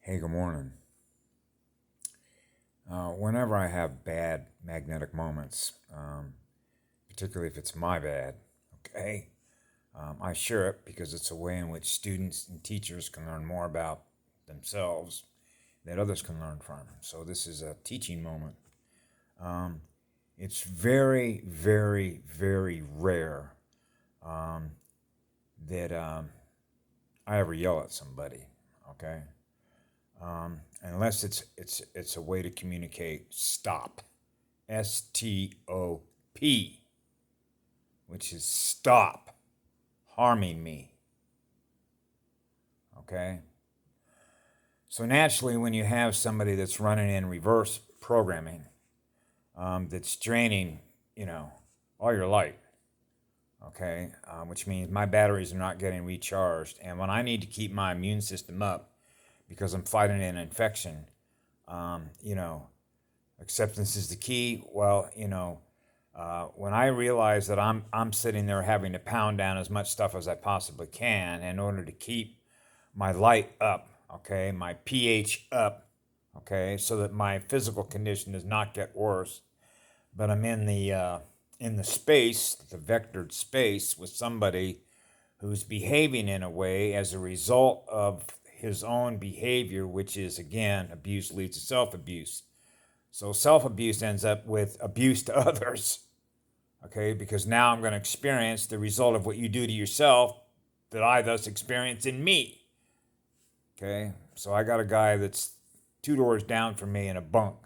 Hey, good morning. Whenever I have bad magnetic moments, particularly if it's my bad, okay, I share it because it's a way in which students and teachers can learn more about themselves that others can learn from. So this is a teaching moment. Um, it's very, very, very rare that I ever yell at somebody, okay? Unless it's a way to communicate stop, STOP, which is stop harming me. Okay? So naturally, when you have somebody that's running in reverse programming, that's draining, all your light, okay, which means my batteries are not getting recharged. And when I need to keep my immune system up because I'm fighting an infection, um, you know, acceptance is the key. Well, when I realize that I'm sitting there having to pound down as much stuff as I possibly can in order to keep my light up, okay, my pH up, okay, so that my physical condition does not get worse, but I'm in the space, the vectored space, with somebody who's behaving in a way as a result of his own behavior, which is again abuse leads to self-abuse. So self-abuse ends up with abuse to others, okay? Because now I'm going to experience the result of what you do to yourself that I thus experience in me, okay? So I got a guy that's 2 doors down from me in a bunk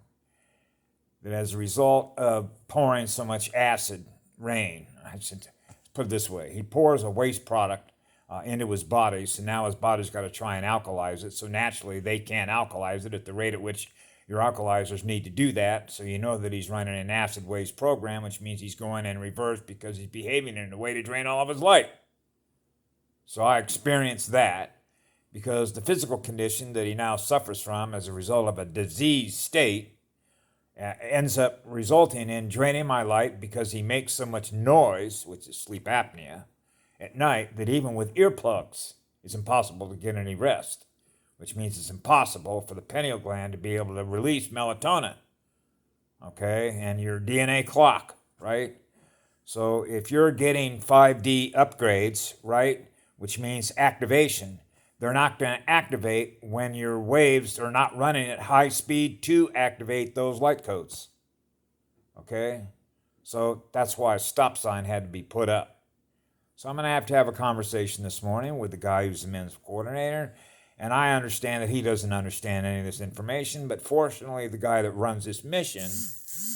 that as a result of pouring so much acid rain, I should put it this way, he pours a waste product into his body, so now his body's got to try and alkalize it, so naturally they can't alkalize it at the rate at which your alkalizers need to do that, so you know that he's running an acid waste program, which means he's going in reverse because he's behaving in a way to drain all of his life. So I experienced that because the physical condition that he now suffers from as a result of a disease state ends up resulting in draining my light because he makes so much noise, which is sleep apnea, at night that even with earplugs it's impossible to get any rest, which means it's impossible for the pineal gland to be able to release melatonin, okay, and your DNA clock, right? So if you're getting 5D upgrades, right, which means activation, they're not going to activate when your waves are not running at high speed to activate those light codes. Okay? So that's why a stop sign had to be put up. So I'm going to have a conversation this morning with the guy who's the men's coordinator. And I understand that he doesn't understand any of this information, but fortunately, the guy that runs this mission,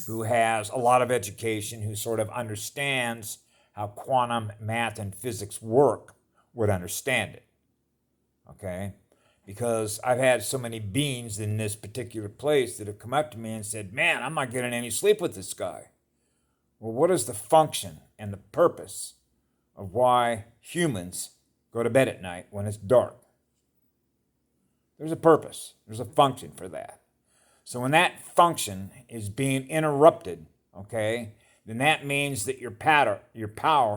who has a lot of education, who sort of understands how quantum math and physics work, would understand it. Okay? Because I've had so many beings in this particular place that have come up to me and said, man, I'm not getting any sleep with this guy. Well, what is the function and the purpose of why humans go to bed at night when it's dark? There's a purpose. There's a function for that. So when that function is being interrupted, okay, then that means that your power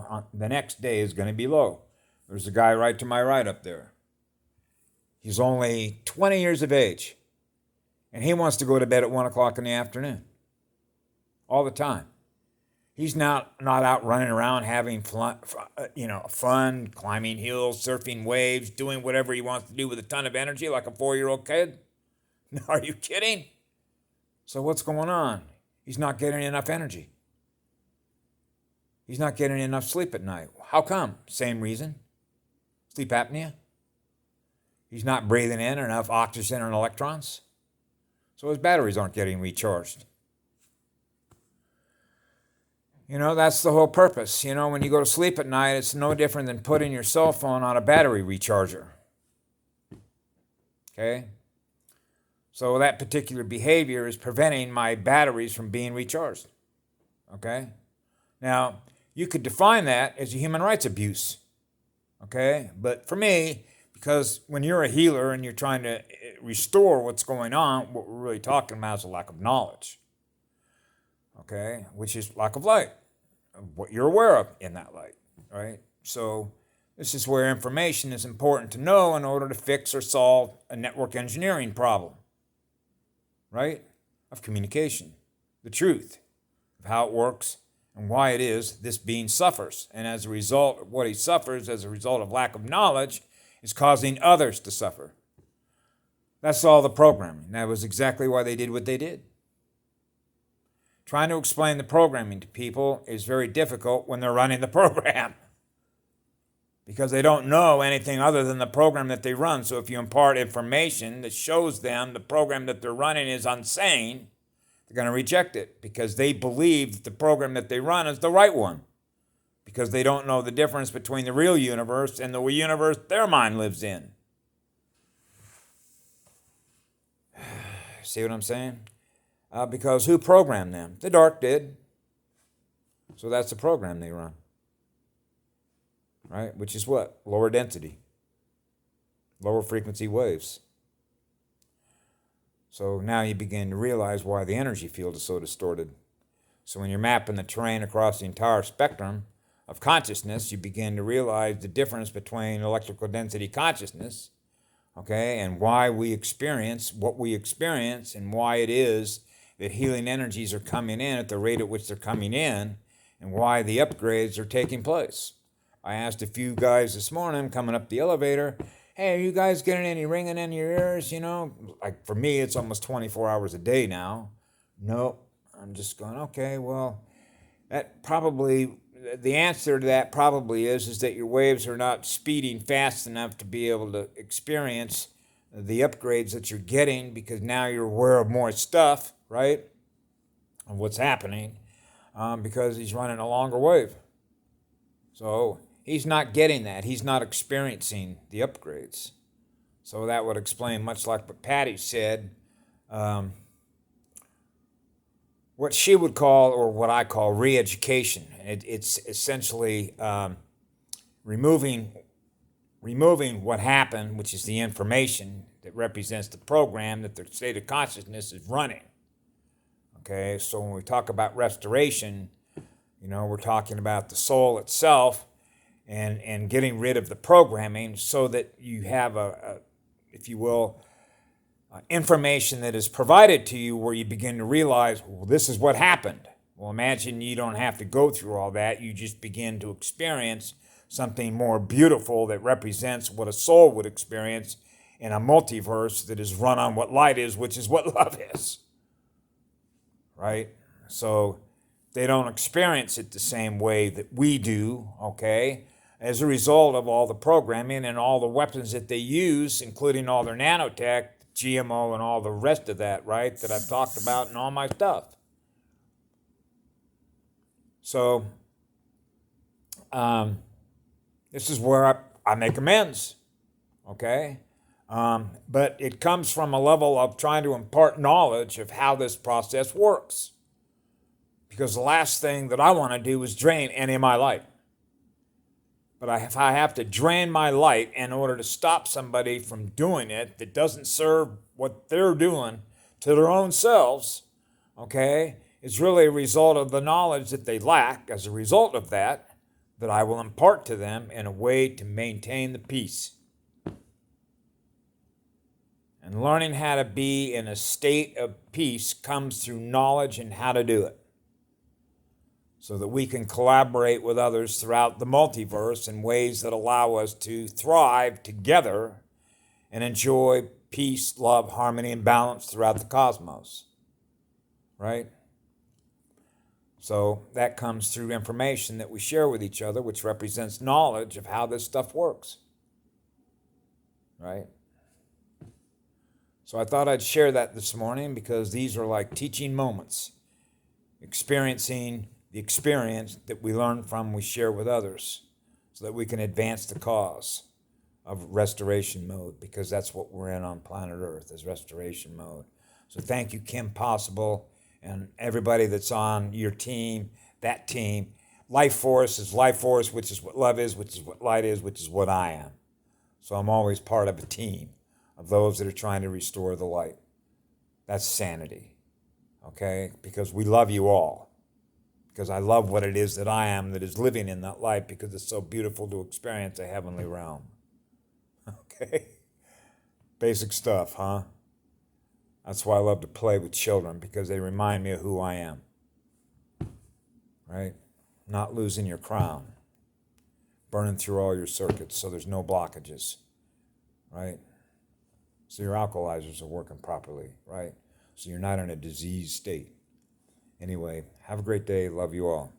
on the next day is going to be low. There's a guy right to my right up there. He's only 20 years of age, and he wants to go to bed at 1 o'clock in the afternoon all the time. He's not out running around having fun, climbing hills, surfing waves, doing whatever he wants to do with a ton of energy like a 4-year-old kid. Are you kidding? So what's going on? He's not getting enough energy. He's not getting enough sleep at night. How come? Same reason. Sleep apnea. He's not breathing in enough oxygen and electrons. So his batteries aren't getting recharged. That's the whole purpose. When you go to sleep at night, it's no different than putting your cell phone on a battery recharger. Okay? So that particular behavior is preventing my batteries from being recharged. Okay? Now, you could define that as a human rights abuse. Okay? But for me, because when you're a healer and you're trying to restore what's going on, what we're really talking about is a lack of knowledge. Okay? Which is lack of light, what you're aware of in that light, right? So This is where information is important to know in order to fix or solve a network engineering problem, right? Of communication, the truth of how it works and why it is this being suffers. And as a result of what he suffers, as a result of lack of knowledge, is causing others to suffer. That's all the programming. That was exactly why they did what they did. Trying to explain the programming to people is very difficult when they're running the program, because they don't know anything other than the program that they run. So if you impart information that shows them the program that they're running is insane, they're going to reject it because they believe that the program that they run is the right one, because they don't know the difference between the real universe and the universe their mind lives in. See what I'm saying? Because who programmed them? The dark did. So that's the program they run. Right? Which is what? Lower density. Lower frequency waves. So now you begin to realize why the energy field is so distorted. So when you're mapping the terrain across the entire spectrum of consciousness, you begin to realize the difference between electrical density consciousness, okay, and why we experience what we experience, and why it is that healing energies are coming in at the rate at which they're coming in, and why the upgrades are taking place. I asked a few guys this morning coming up the elevator, hey, are you guys getting any ringing in your ears? You know, like for me, it's almost 24 hours a day now. Nope. I'm just going, okay, well, that probably, the answer to that probably is that your waves are not speeding fast enough to be able to experience the upgrades that you're getting, because now you're aware of more stuff, right, of what's happening, because he's running a longer wave. So he's not getting that. He's not experiencing the upgrades. So that would explain, much like what Patty said, what she would call, or what I call, re-education. It's essentially removing what happened, which is the information that represents the program that the state of consciousness is running. Okay, so when we talk about restoration, you know, we're talking about the soul itself and getting rid of the programming, so that you have if you will, information that is provided to you where you begin to realize, well, this is what happened. Well, imagine you don't have to go through all that. You just begin to experience something more beautiful that represents what a soul would experience in a multiverse that is run on what light is, which is what love is. Right? So they don't experience it the same way that we do, okay? As a result of all the programming and all the weapons that they use, including all their nanotech, GMO, and all the rest of that, right, that I've talked about in all my stuff. So this is where I make amends, okay? But it comes from a level of trying to impart knowledge of how this process works. Because the last thing that I want to do is drain any of my light. But if I have to drain my light in order to stop somebody from doing it that doesn't serve what they're doing to their own selves, okay, it's really a result of the knowledge that they lack. As a result of that I will impart to them in a way to maintain the peace. And learning how to be in a state of peace comes through knowledge and how to do it, so that we can collaborate with others throughout the multiverse in ways that allow us to thrive together and enjoy peace, love, harmony, and balance throughout the cosmos. Right? So that comes through information that we share with each other, which represents knowledge of how this stuff works. Right? So I thought I'd share that this morning, because these are like teaching moments, experiencing the experience that we learn from, we share with others, so that we can advance the cause of restoration mode, because that's what we're in on planet Earth, is restoration mode. So thank you, Kim Possible, and everybody that's on your team, that team. Life Force is Life Force, which is what love is, which is what light is, which is what I am. So I'm always part of a team of those that are trying to restore the light. That's sanity, okay? Because we love you all. because I love what it is that I am that is living in that light, because it's so beautiful to experience a heavenly realm. Okay? Basic stuff, huh? That's why I love to play with children, because they remind me of who I am. Right? Not losing your crown. Burning through all your circuits so there's no blockages. Right? So your alkalizers are working properly. Right? So you're not in a diseased state. Anyway, have a great day. Love you all.